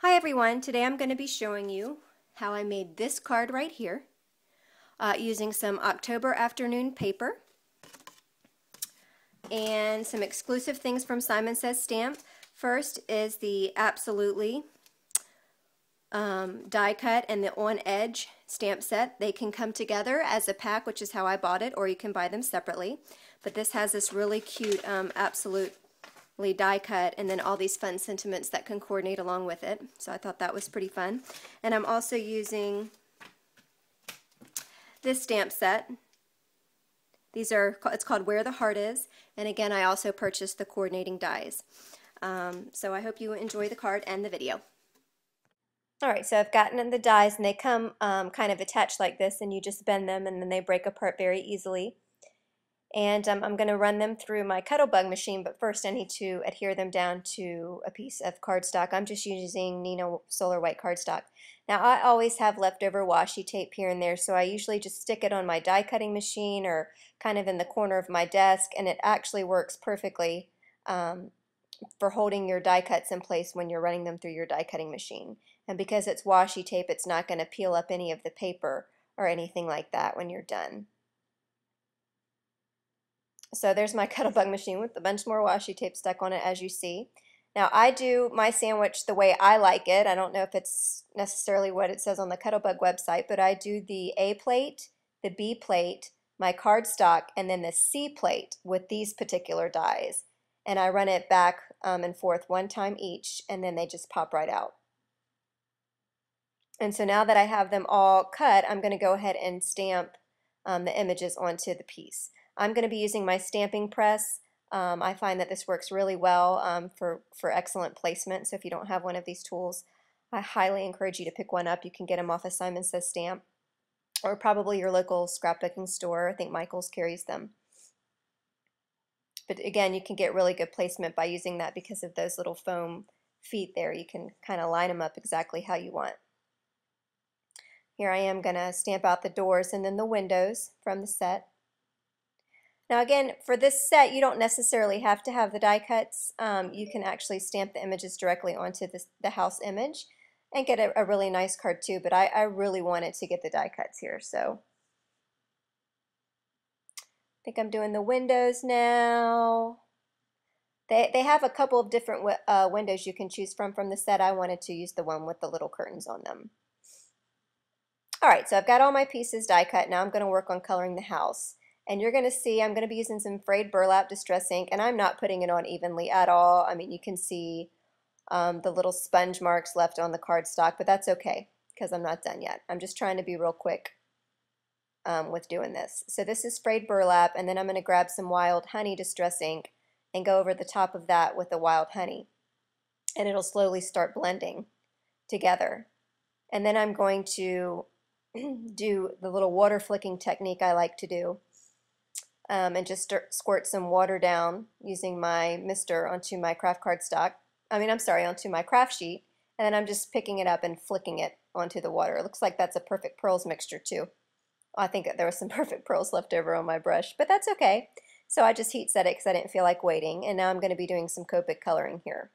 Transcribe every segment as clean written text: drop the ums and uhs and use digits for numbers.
Hi everyone, today I'm going to be showing you how I made this card right here using some October afternoon paper and some exclusive things from Simon Says Stamp. First is the Absolutely die cut and the on edge stamp set. They can come together as a pack, which is how I bought it, or you can buy them separately. But this has this really cute Absolutely die cut and then all these fun sentiments that can coordinate along with it. So I thought that was pretty fun. And I'm also using this stamp set. It's called Where the Heart Is, and again I also purchased the coordinating dies. So I hope you enjoy the card and the video. Alright, so I've gotten in the dies and they come kind of attached like this, and you just bend them and then they break apart very easily. And I'm going to run them through my Cuttlebug machine, but first I need to adhere them down to a piece of cardstock. I'm just using Nino Solar White cardstock. Now I always have leftover washi tape here and there, so I usually just stick it on my die cutting machine or kind of in the corner of my desk, and it actually works perfectly for holding your die cuts in place when you're running them through your die cutting machine. And because it's washi tape, it's not going to peel up any of the paper or anything like that when you're done. So there's my Cuttlebug machine with a bunch more washi tape stuck on it, as you see. Now I do my sandwich the way I like it. I don't know if it's necessarily what it says on the Cuttlebug website, but I do the A plate, the B plate, my cardstock, and then the C plate with these particular dies. And I run it back and forth one time each, and then they just pop right out. And so now that I have them all cut, I'm going to go ahead and stamp the images onto the piece. I'm going to be using my stamping press. I find that this works really well for excellent placement. So if you don't have one of these tools, I highly encourage you to pick one up. You can get them off of Simon Says Stamp or probably your local scrapbooking store. I think Michael's carries them. But again, you can get really good placement by using that because of those little foam feet there. You can kind of line them up exactly how you want. Here I am going to stamp out the doors and then the windows from the set. Now again, for this set, you don't necessarily have to have the die cuts. You can actually stamp the images directly onto the house image and get a really nice card too, but I really wanted to get the die cuts here, so I think I'm doing the windows now. They have a couple of different windows you can choose from the set. I wanted to use the one with the little curtains on them. Alright, so I've got all my pieces die cut. Now I'm going to work on coloring the house. And you're going to see I'm going to be using some frayed burlap distress ink, and I'm not putting it on evenly at all. I mean, you can see the little sponge marks left on the cardstock, but that's okay because I'm not done yet. I'm just trying to be real quick with doing this. So this is frayed burlap, and then I'm going to grab some wild honey distress ink and go over the top of that with the wild honey. And it'll slowly start blending together. And then I'm going to do the little water flicking technique I like to do. And just squirt some water down using my mister onto my craft cardstock. Onto my craft sheet, and then I'm just picking it up and flicking it onto the water. It looks like that's a perfect pearls mixture too. I think that there was some perfect pearls left over on my brush, but that's okay. So I just heat set it because I didn't feel like waiting, and now I'm going to be doing some Copic coloring here.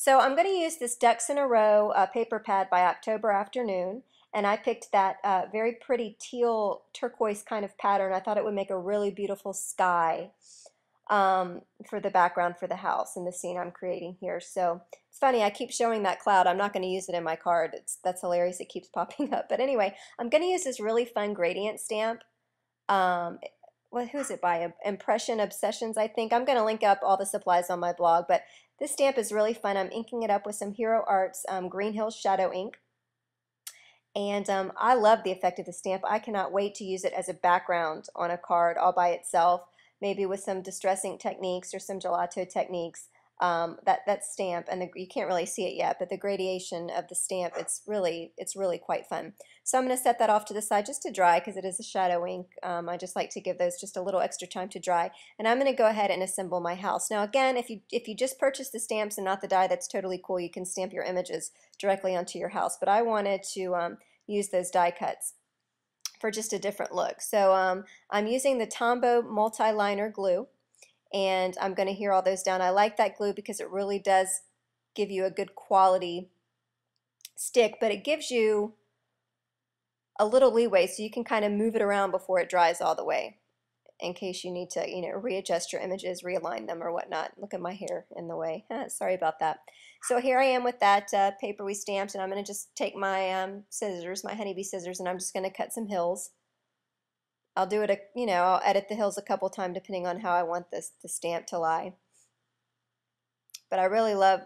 So I'm going to use this Ducks in a Row paper pad by October Afternoon, and I picked that very pretty teal turquoise kind of pattern. I thought it would make a really beautiful sky for the background for the house and the scene I'm creating here. So it's funny, I keep showing that cloud. I'm not going to use it in my card. That's hilarious. It keeps popping up. But anyway, I'm going to use this really fun gradient stamp. Um, well, who is it by? Impression Obsessions, I think. I'm going to link up all the supplies on my blog, but this stamp is really fun. I'm inking it up with some Hero Arts Green Hills Shadow ink. And I love the effect of the stamp. I cannot wait to use it as a background on a card all by itself, maybe with some distress ink techniques or some gelato techniques. That stamp, and you can't really see it yet, but the gradation of the stamp, it's really quite fun. So I'm going to set that off to the side just to dry because it is a shadow ink. I just like to give those just a little extra time to dry. And I'm going to go ahead and assemble my house. Now again, if you just purchase the stamps and not the die, that's totally cool. You can stamp your images directly onto your house. But I wanted to use those die cuts for just a different look. So I'm using the Tombow multi-liner glue, and I'm going to hear all those down. I like that glue because it really does give you a good quality stick, but it gives you a little leeway so you can kind of move it around before it dries all the way in case you need to, readjust your images, realign them or whatnot. Look at my hair in the way. Sorry about that. So here I am with that paper we stamped, and I'm going to just take my scissors, my honeybee scissors, and I'm just going to cut some hills. I'll do it, I'll edit the hills a couple times depending on how I want the stamp to lie. But I really love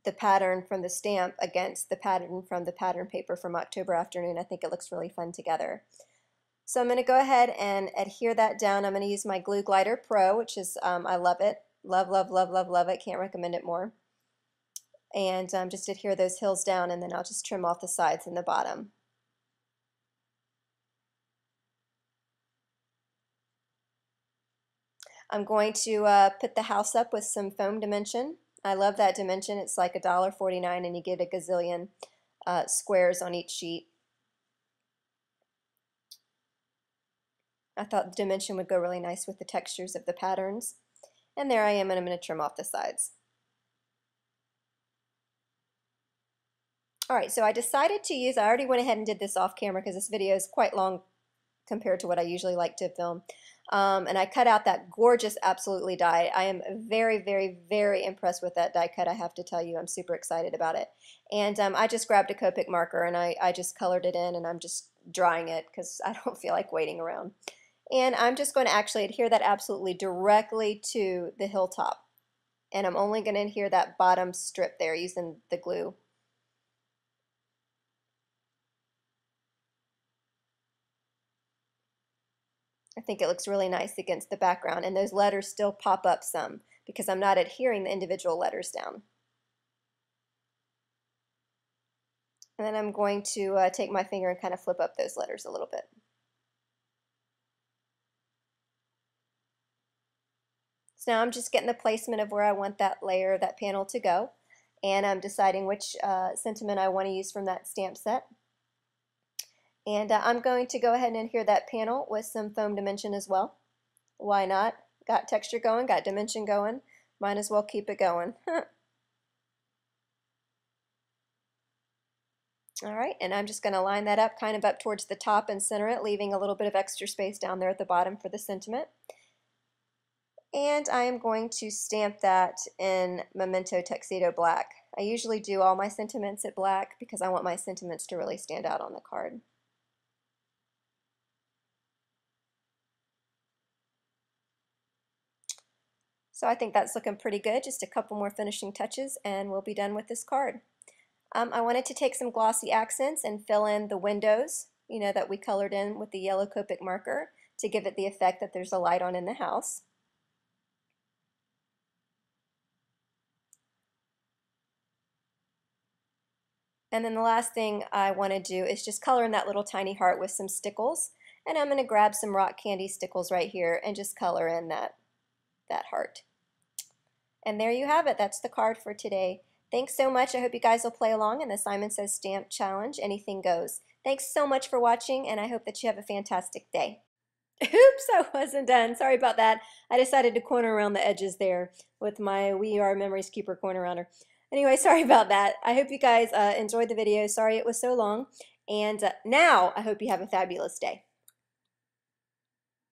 the pattern from the stamp against the pattern from the pattern paper from October Afternoon. I think it looks really fun together. So I'm going to go ahead and adhere that down. I'm going to use my Glue Glider Pro, which is, I love it. Love, love, love, love, love it. Can't recommend it more. And just adhere those hills down, and then I'll just trim off the sides and the bottom. I'm going to put the house up with some foam dimension. I love that dimension. It's like $1.49 and you get a gazillion squares on each sheet. I thought the dimension would go really nice with the textures of the patterns. And there I am, and I'm going to trim off the sides. Alright, so I decided to use, I already went ahead and did this off camera because this video is quite long compared to what I usually like to film. And I cut out that gorgeous Absolutely die. I am very, very, very impressed with that die cut, I have to tell you. I'm super excited about it. And I just grabbed a Copic marker and I just colored it in, and I'm just drying it because I don't feel like waiting around. And I'm just going to actually adhere that Absolutely directly to the hilltop. And I'm only going to adhere that bottom strip there using the glue. I think it looks really nice against the background, and those letters still pop up some because I'm not adhering the individual letters down. And then I'm going to take my finger and kind of flip up those letters a little bit. So now I'm just getting the placement of where I want that layer, that panel to go, and I'm deciding which sentiment I want to use from that stamp set. And I'm going to go ahead and adhere that panel with some foam dimension as well. Why not? Got texture going, got dimension going. Might as well keep it going. Alright, and I'm just going to line that up kind of up towards the top and center it, leaving a little bit of extra space down there at the bottom for the sentiment. And I am going to stamp that in Memento Tuxedo Black. I usually do all my sentiments at black because I want my sentiments to really stand out on the card. So I think that's looking pretty good. Just a couple more finishing touches and we'll be done with this card. I wanted to take some glossy accents and fill in the windows, that we colored in with the yellow Copic marker to give it the effect that there's a light on in the house. And then the last thing I want to do is just color in that little tiny heart with some stickles. And I'm going to grab some rock candy stickles right here and just color in that heart. And there you have it. That's the card for today. Thanks so much. I hope you guys will play along in the Simon Says Stamp Challenge. Anything goes. Thanks so much for watching, and I hope that you have a fantastic day. Oops, I wasn't done. Sorry about that. I decided to corner around the edges there with my We Are Memories Keeper corner rounder. Anyway, sorry about that. I hope you guys enjoyed the video. Sorry it was so long. And now I hope you have a fabulous day.